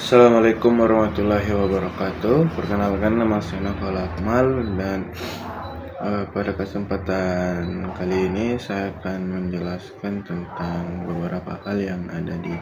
Assalamualaikum warahmatullahi wabarakatuh. Perkenalkan, nama saya Noval Akmal dan pada kesempatan kali ini saya akan menjelaskan tentang beberapa hal yang ada di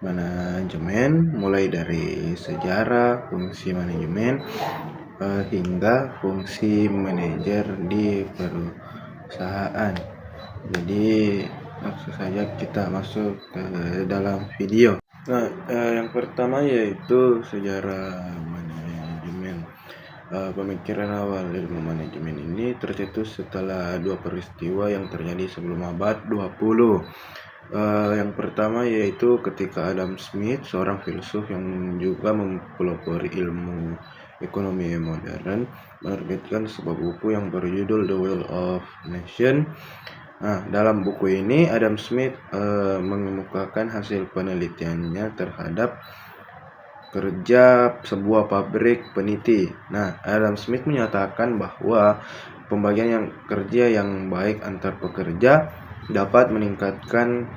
manajemen, mulai dari sejarah, fungsi manajemen, hingga fungsi manajer di perusahaan. Jadi langsung saja kita masuk ke dalam video. Nah, yang pertama yaitu sejarah manajemen. Pemikiran awal ilmu manajemen ini tercetus setelah dua peristiwa yang terjadi sebelum abad 20. Yang pertama yaitu ketika Adam Smith, seorang filsuf yang juga mempelopori ilmu ekonomi modern, menerbitkan sebuah buku yang berjudul The Will of Nation. Nah, dalam buku ini Adam Smith mengemukakan hasil penelitiannya terhadap kerja sebuah pabrik peniti. Nah, Adam Smith menyatakan bahwa pembagian kerja yang baik antar pekerja dapat meningkatkan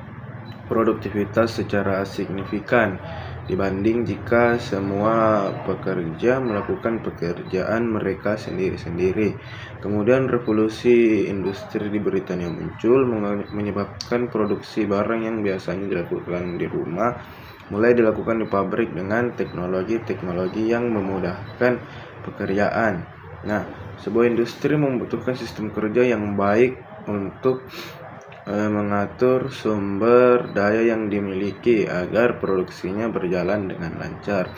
produktivitas secara signifikan dibanding jika semua pekerja melakukan pekerjaan mereka sendiri-sendiri. Kemudian revolusi industri di Britania muncul, menyebabkan produksi barang yang biasanya dilakukan di rumah mulai dilakukan di pabrik dengan teknologi-teknologi yang memudahkan pekerjaan. Nah, sebuah industri membutuhkan sistem kerja yang baik untuk mengatur sumber daya yang dimiliki agar produksinya berjalan dengan lancar.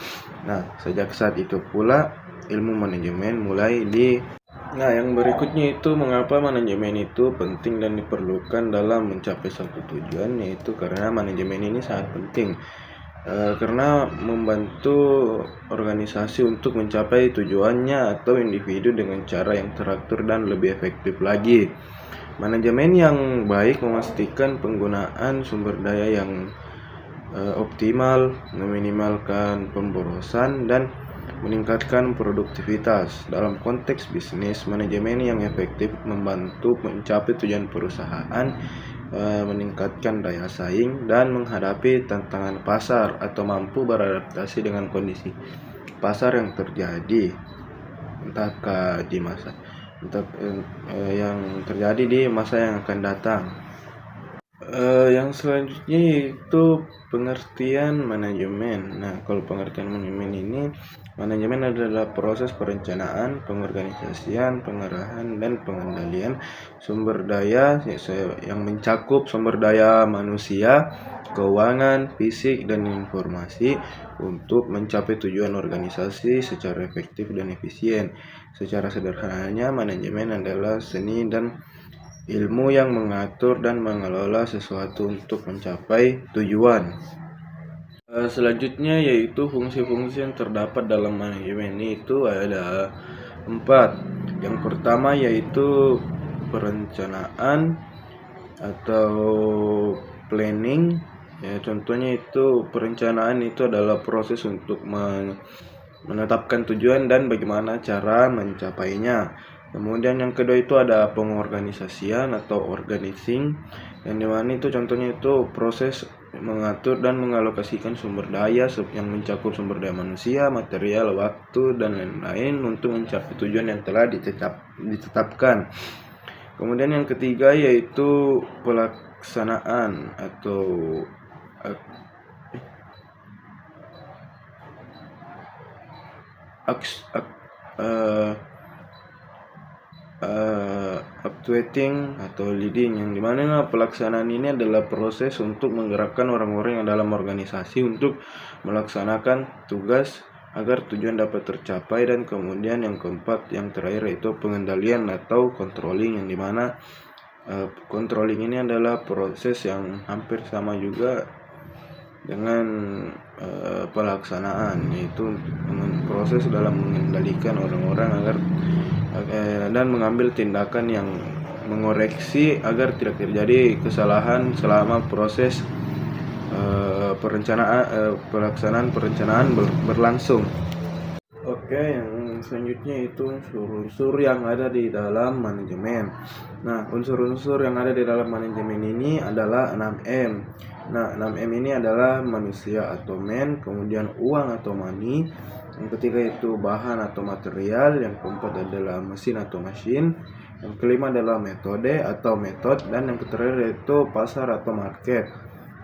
Nah, sejak saat itu pula ilmu manajemen mulai Nah, yang berikutnya itu mengapa manajemen itu penting dan diperlukan dalam mencapai suatu tujuan, yaitu karena manajemen ini sangat penting. Karena membantu organisasi untuk mencapai tujuannya atau individu dengan cara yang teratur dan lebih efektif lagi. Manajemen yang baik memastikan penggunaan sumber daya yang optimal, meminimalkan pemborosan, dan meningkatkan produktivitas. Dalam konteks bisnis, manajemen yang efektif membantu mencapai tujuan perusahaan, meningkatkan daya saing, dan menghadapi tantangan pasar atau mampu beradaptasi dengan kondisi pasar yang terjadi yang terjadi di masa yang akan datang. Yang selanjutnya yaitu pengertian manajemen. Nah, kalau pengertian manajemen adalah proses perencanaan, pengorganisasian, pengarahan, dan pengendalian sumber daya yang mencakup sumber daya manusia, keuangan, fisik, dan informasi untuk mencapai tujuan organisasi secara efektif dan efisien. Secara sederhananya, manajemen adalah seni dan ilmu yang mengatur dan mengelola sesuatu untuk mencapai tujuan. Selanjutnya yaitu fungsi-fungsi yang terdapat dalam manajemen itu ada 4. Yang pertama yaitu perencanaan atau planning. Ya, contohnya itu perencanaan itu adalah proses untuk menetapkan tujuan dan bagaimana cara mencapainya. Kemudian yang kedua itu ada pengorganisasian atau organizing, yang dimana itu contohnya itu proses mengatur dan mengalokasikan sumber daya yang mencakup sumber daya manusia, material, waktu, dan lain-lain untuk mencapai tujuan yang telah ditetapkan. Kemudian yang ketiga yaitu pelaksanaan atau actuating atau leading, yang dimana pelaksanaan ini adalah proses untuk menggerakkan orang-orang yang dalam organisasi untuk melaksanakan tugas agar tujuan dapat tercapai. Dan kemudian yang keempat, yang terakhir yaitu pengendalian atau controlling, yang dimana controlling ini adalah proses yang hampir sama juga dengan pelaksanaan, yaitu proses dalam mengendalikan orang-orang agar dan mengambil tindakan yang mengoreksi agar tidak terjadi kesalahan selama proses pelaksanaan perencanaan berlangsung. Oke, yang selanjutnya itu unsur-unsur yang ada di dalam manajemen. Nah, unsur-unsur yang ada di dalam manajemen ini adalah 6M. Nah, 6M ini adalah manusia atau man, kemudian uang atau money, yang ketiga itu bahan atau material, yang keempat adalah mesin atau machine, yang kelima adalah metode atau method, dan yang terakhir yaitu pasar atau market.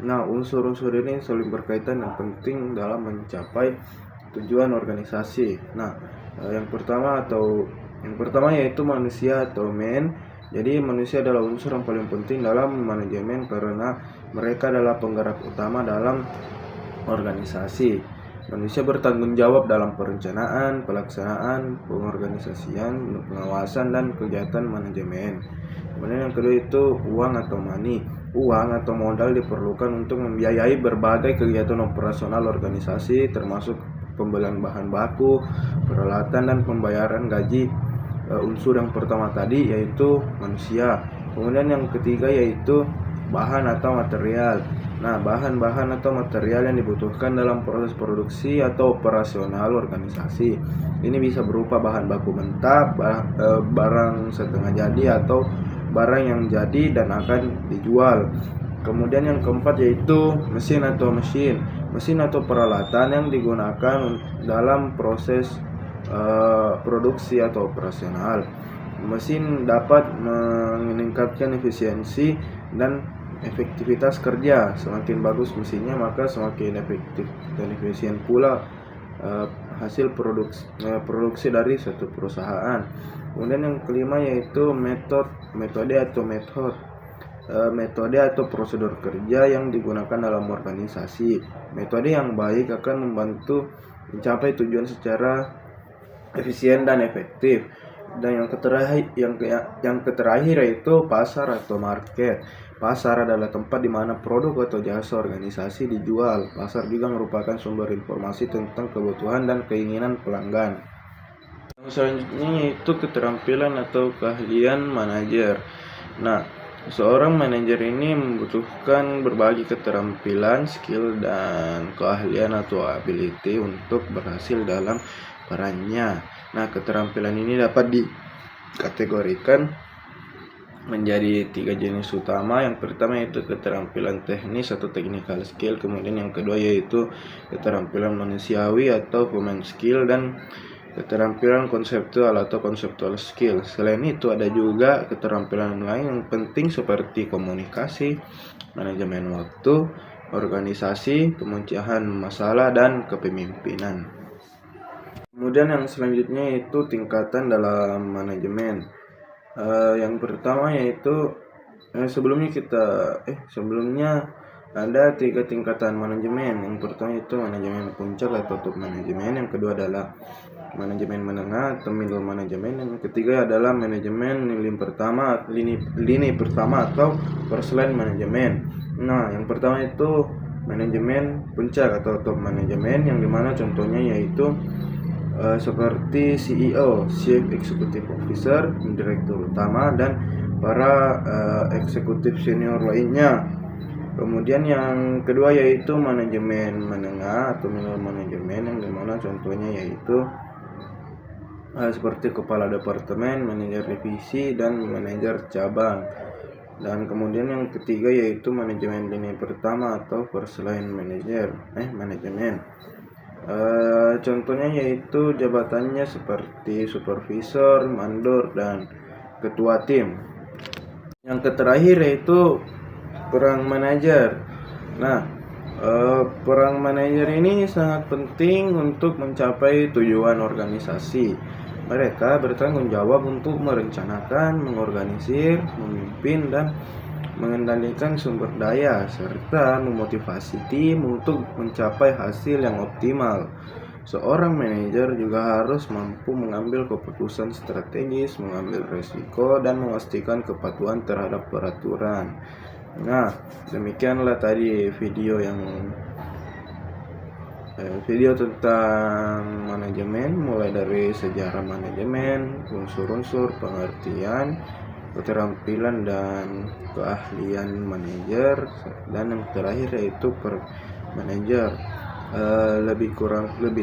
Nah, unsur-unsur ini saling berkaitan dan penting dalam mencapai tujuan organisasi. Nah, yang pertama yaitu manusia atau man. Jadi manusia adalah unsur yang paling penting dalam manajemen karena mereka adalah penggerak utama dalam organisasi. Manusia bertanggung jawab dalam perencanaan, pelaksanaan, pengorganisasian, pengawasan, dan kegiatan manajemen. Kemudian yang kedua itu uang atau money. Uang atau modal diperlukan untuk membiayai berbagai kegiatan operasional organisasi, termasuk pembelian bahan baku, peralatan, dan pembayaran gaji. Unsur yang pertama tadi yaitu manusia. Kemudian yang ketiga yaitu bahan atau material. Nah, bahan-bahan atau material yang dibutuhkan dalam proses produksi atau operasional organisasi. Ini bisa berupa bahan baku mentah, barang setengah jadi, atau barang yang jadi dan akan dijual. Kemudian yang keempat yaitu mesin atau mesin. Mesin atau peralatan yang digunakan dalam proses produksi atau operasional. Mesin dapat meningkatkan efisiensi dan efektivitas kerja. Semakin bagus mesinnya, maka semakin efektif dan efisien pula hasil produksi dari suatu perusahaan. Kemudian yang kelima yaitu metode atau method. Metode atau prosedur kerja yang digunakan dalam organisasi. Metode yang baik akan membantu mencapai tujuan secara efisien dan efektif. Dan yang terakhir yaitu pasar atau market. Pasar adalah tempat di mana produk atau jasa organisasi dijual. Pasar juga merupakan sumber informasi tentang kebutuhan dan keinginan pelanggan. Yang selanjutnya yaitu keterampilan atau keahlian manajer. Nah, seorang manajer ini membutuhkan berbagai keterampilan, skill, dan keahlian atau ability untuk berhasil dalam perannya. Nah, keterampilan ini dapat dikategorikan menjadi 3 jenis utama. Yang pertama yaitu keterampilan teknis atau technical skill, kemudian yang kedua yaitu keterampilan manusiawi atau human skill, dan keterampilan konseptual atau conceptual skill. Selain itu ada juga keterampilan lain yang penting seperti komunikasi, manajemen waktu, organisasi, pemecahan masalah, dan kepemimpinan. Kemudian yang selanjutnya itu tingkatan dalam manajemen. Yang pertama yaitu sebelumnya ada 3 tingkatan manajemen. Yang pertama itu manajemen puncak atau top manajemen, yang kedua adalah manajemen menengah atau middle manajemen, yang ketiga adalah manajemen lini pertama atau first line manajemen. Nah, yang pertama itu manajemen puncak atau top manajemen, yang dimana contohnya yaitu seperti CEO, Chief Executive Officer, Direktur Utama, dan para eksekutif senior lainnya. Kemudian yang kedua yaitu manajemen menengah atau middle manajemen, yang dimana contohnya yaitu seperti kepala departemen, manajer divisi, dan manajer cabang. Dan kemudian yang ketiga yaitu manajemen lini pertama atau first line manajemen. Contohnya yaitu jabatannya seperti supervisor, mandor, dan ketua tim. Yang terakhir yaitu peran manajer. Nah, peran manajer ini sangat penting untuk mencapai tujuan organisasi. Mereka bertanggung jawab untuk merencanakan, mengorganisir, memimpin, dan mengendalikan sumber daya, serta memotivasi tim untuk mencapai hasil yang optimal. Seorang manajer juga harus mampu mengambil keputusan strategis, mengambil risiko, dan memastikan kepatuhan terhadap peraturan. Nah, demikianlah tadi video tentang manajemen, mulai dari sejarah manajemen, unsur-unsur, pengertian, keterampilan dan keahlian manajer, dan yang terakhir yaitu manajer. Lebih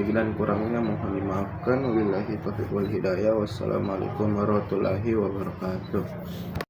dan kurangnya mohon dimaafkan. Wabillahi taufiq wal hidayah. Wassalamualaikum warahmatullahi wabarakatuh.